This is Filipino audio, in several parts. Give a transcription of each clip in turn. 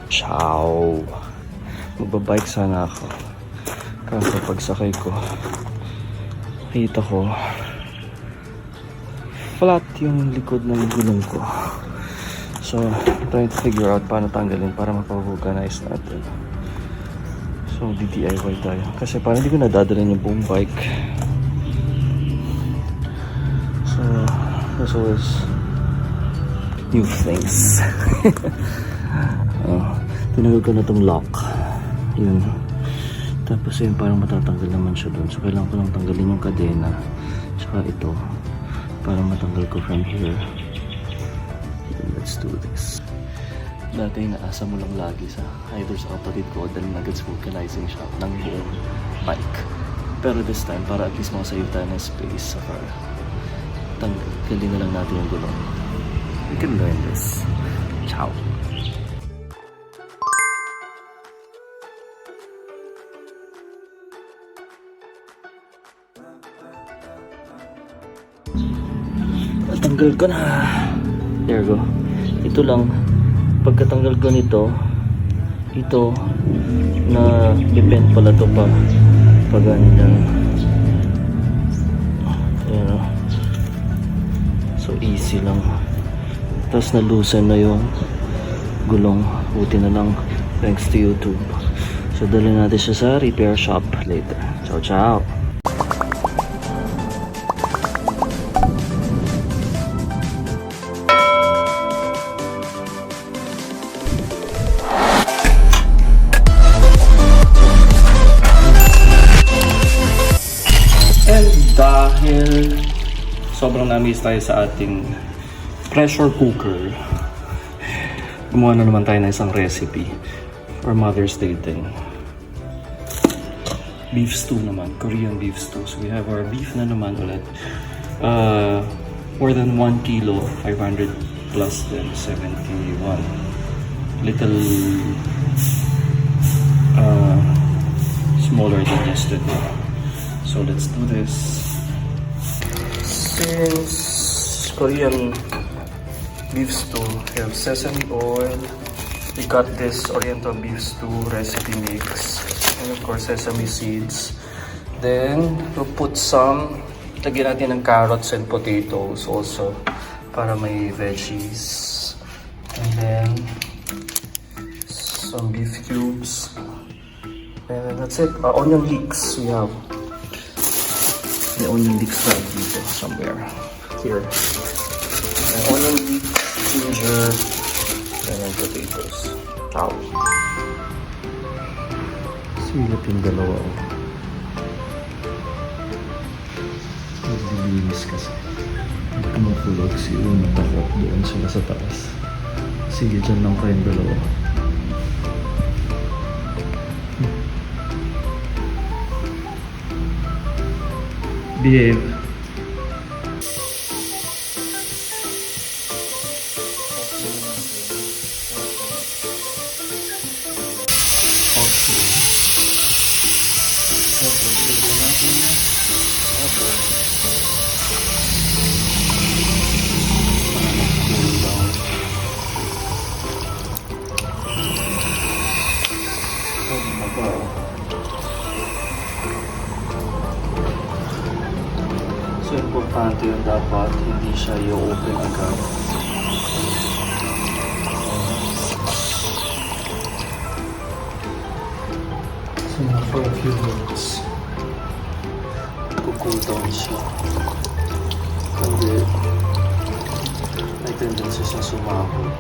Ciao! Magbabike sana ako. Kaso pagsakay ko, nakita ko flat yung likod ng gulong ko. So, trying to figure out paano tanggalin para mapag-vulcanize natin. So, DIY tayo. Kasi parang hindi ko nadadalhin yung buong bike. So, there's always new things. Tinanggal ko na tong lock. Yun. Tapos yun, parang matatanggal naman siya doon. So, kailangan ko lang tanggalin yung kadena. Tsaka ito. Para matanggal ko from here. Let's do this. Dati inaasa mo lang lagi sa either sa kapatid ko dahil nag-gets vulcanizing siya ng buong bike. Pero this time, para at least makasave tayo ng space sa car, tanggalin na lang natin yung gulong. We can learn this. Ciao! Tanggal ko na. There you go. Ito lang. Pagkatanggal ko nito, ito na depend pala to pa ganyan. Ayan o. So easy lang. Tapos na-loosen na yung gulong. Buti na lang thanks to YouTube. So dalhin natin siya sa repair shop later. Ciao ciao! Dahil sobrang na-miss tayo sa ating pressure cooker, gumawa na naman tayo ng isang recipe for Mother's Day din. Beef stew naman, Korean beef stew. So we have our beef na naman ulit. More than 1 kilo, 500 plus then 71. Little smaller than yesterday. So let's do this. Since Korean beef stew, we have sesame oil. We got this Oriental beef stew recipe mix, and of course sesame seeds. Then we'll put some, lagyan natin ng carrots and potatoes also para may veggies. And then some beef cubes. And that's it. Onion leeks we have. The onion leeks right dito somewhere here. And onion leeks, ginger, and then potatoes. Ciao. Silip yung dalawa. Naglilinis kasi. Hindi kumukulog si Una takot doon sila sa taas. Sige, dyan lang kayong dalawa. Behave. So, importante yun dapat, hindi siya i-open agad. So, for a few minutes, cool down siya. Kasi, may tendency siya sumabog.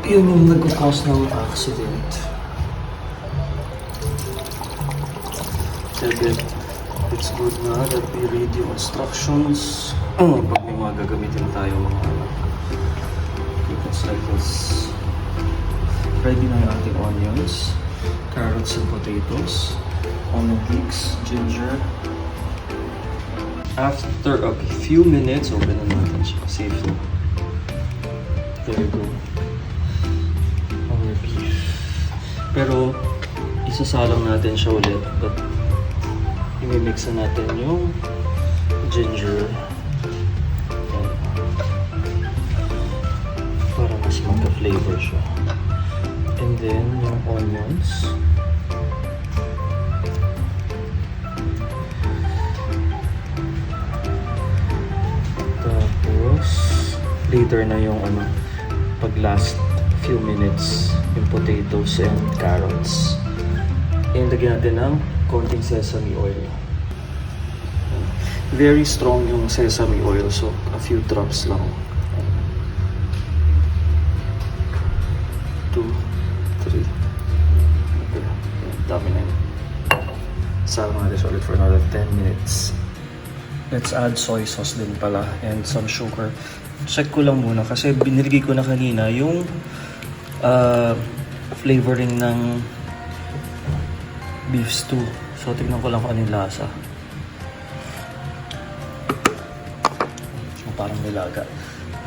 Yun yung nag-cause ng accident. Kaya it's good na that we read yung instructions pag may mga gagamitin tayo mga like this. Ready na yung ating onions, carrots and potatoes, onion leeks, ginger. After a few minutes, open na natin siya safely. There you go. Our beef. Pero isasalang natin siya ulit, but i-mix na natin yung ginger para mas magka-flavor siya. And then yung onions. Tapos later na yung pag last few minutes, yung potatoes and carrots. And lagyan natin ng konting sesame oil. Very strong yung sesame oil, so a few drops lang. 2, 3. Okay, dami na yun. Salo natin ulit for another 10 minutes. Let's add soy sauce din pala and some sugar. Check ko lang muna kasi binilagay ko na kanina yung flavoring ng beef stew. So tignan ko lang kung ano yung lasa. So, parang nilaga.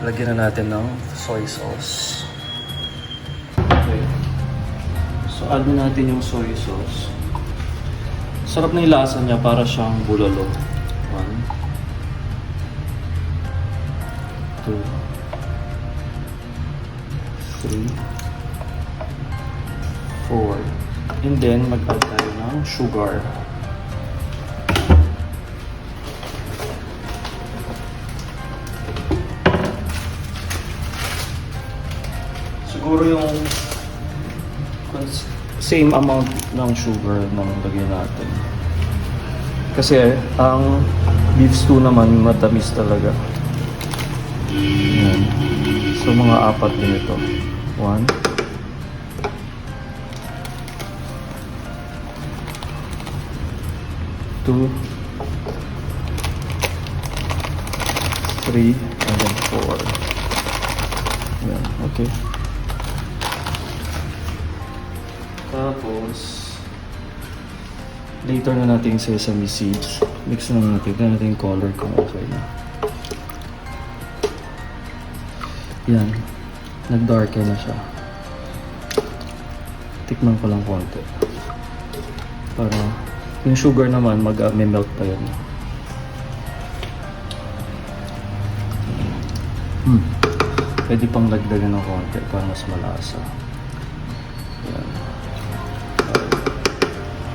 Lagyan na natin ng soy sauce. Okay. So add na natin yung soy sauce. Sarap na yung lasa niya, para siyang bulalo. 1, 2, 3, 4. And then mag-add tayo ng sugar. Siguro yung same amount ng sugar ng lagyan natin. Kasi ang beef stew naman matamis talaga. Yan. So mga 4 din ito. 1, 2, 3, and then 4. Yan, okay. Tapos later na natin yung sesame seeds. Mix na natin. Tignan natin yung color kung okay na. Yan. Nag-darken na siya. Tikman ko lang konti. Para yung sugar naman may melt pa yun. Pwede pang lagdagan ng konti para mas malasa. Yan.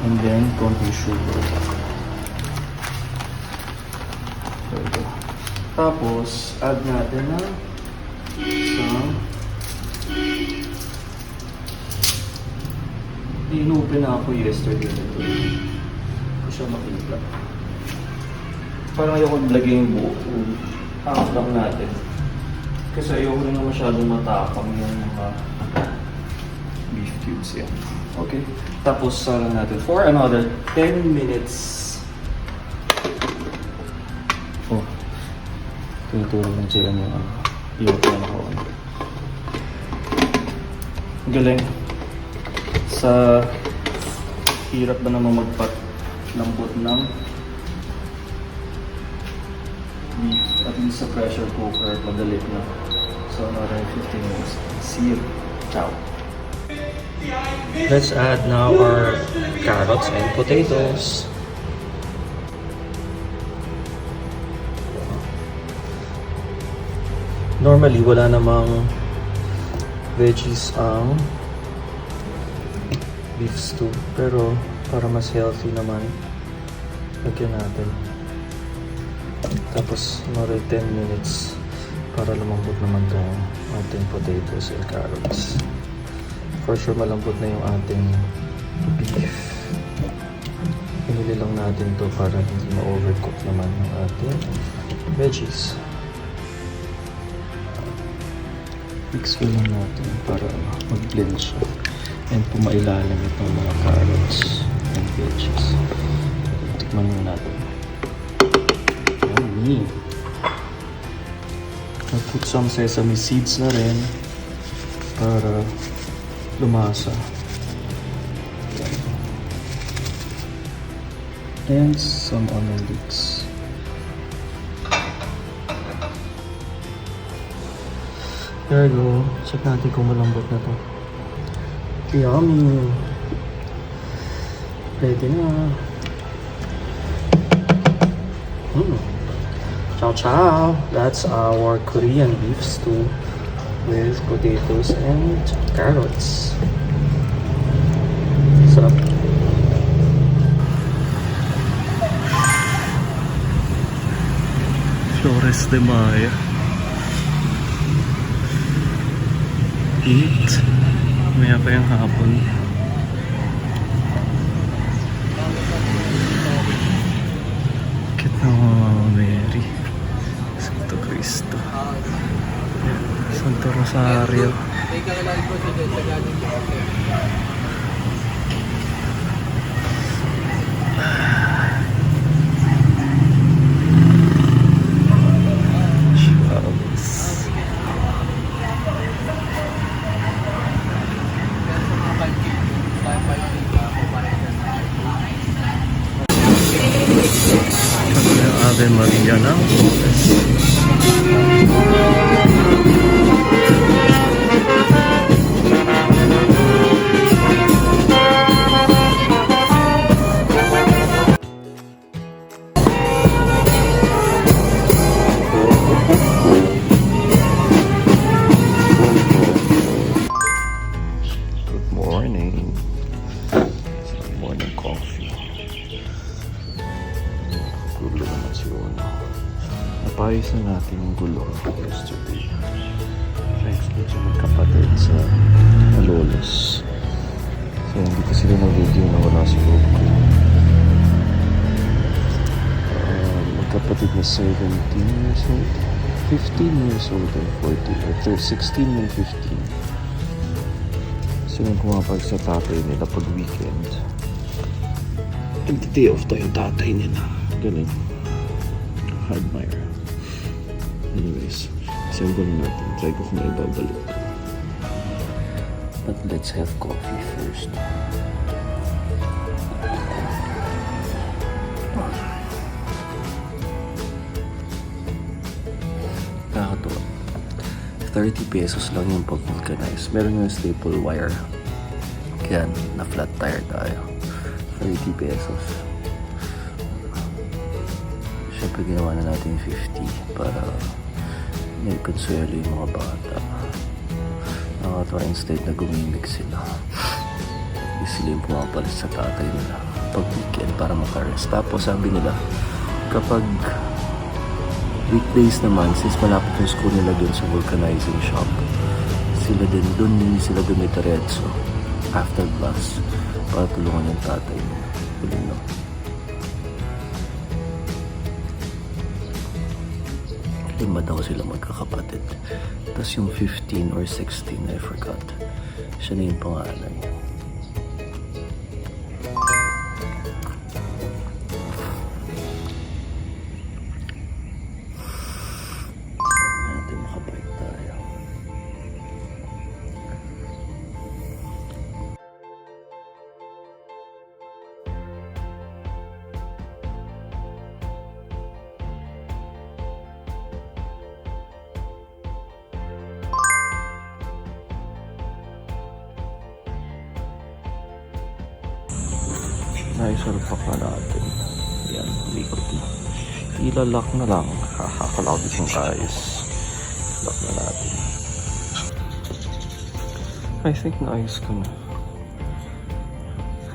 And then konti sugar. Okay. Tapos add natin na inopen na ako yesterday. Hindi ko siya makita. Parang ayoko lagay yung buo. Half lang natin. Kasi ayoko rin na masyadong matapang yung mga beef cubes yan. Okay. Tapos salang natin for another 10 minutes. Oh. Tinutulong ng siya yung yolk na ako. Galing. Sa hirap ba naman magpat-lambot ng beef, at least sa pressure cooker, madali na. So another 15 minutes. See you. Ciao. Let's add now our carrots and potatoes. Normally, wala namang veggies ang beef stew. Pero, para mas healthy naman, lagyan natin. Tapos, another 10 minutes para lumambot naman itong ating potatoes and carrots. For sure, malambot na yung ating beef. Pinili lang natin to para hindi ma-overcook naman yung ating veggies. Mix ko lang natin para mag-blend siya. And pumailalim itong mga carrots and veggies. Tikman mo natin. Yummy! I'll put some sesame seeds na rin para lumasa. And some onion leeks. There we go. Check natin kung malambot na to. Yummy! Ready na. Ciao ciao! That's our Korean beef stew with potatoes and carrots. Sarap. Flores de Mayo. Eat. Maya pa yung hapon. Kit na Mama Mary. Santo Cristo. Santo Rosario. Ave Maria ng Good morning. Morning coffee. Gulo naman si Ono. Napayos na natin yung gulong yesterday. Thanks to sa magkapatid sa Malolos. So, dito sila ng video na wala si Goku. Magkapatid na 17 years old, 15 years old, and 14, or 16 and 15. Sila pumapag sa tatay nila pag weekend. Nag-day off tayo yung tatay nila. Galing. Admire. Anyways, assemble natin. Try ko kung may babalik. But let's have coffee first. Nakakatawa. 30 pesos lang yung pag-vulcanize. Meron yung staple wire. Kaya na flat tire tayo. 30 pesos. Siyempre ginawa na natin 50 para may konsuelo yung mga bata. Nakakatawa, instead na gumimik sila. Hindi sila yung pumapalit sa tatay nila pag weekend para makarest. Tapos sabi nila, kapag weekdays naman, since malapit yung school nila dun sa vulcanizing shop, sila din sila dumitaretso after class para tulungan yung tatay nila. Galing, no? Lima daw sila magkakapatid. Tapos yung 15 or 16, I forgot. Siya na yung pangalan. Natin makabike tayo. Naisalpak na natin. Yan, likot na. Ilalak na lang. Hahakalawit yung guys. Lock na natin. I think naayos ko na.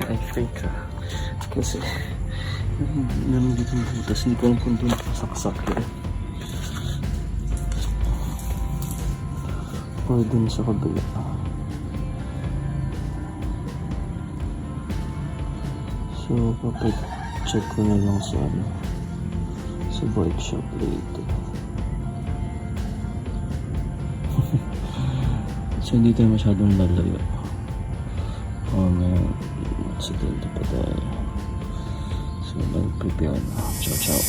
I think kasi naman dito yung butas. Hindi ko alam kung doon kasaksak yun. Or doon sa kabila. So, check ko na lang sa bike shop later. So, hindi tayo masyadong lalayo. Aksidente pa tayo. So, mag-prepare na. Ciao, ciao.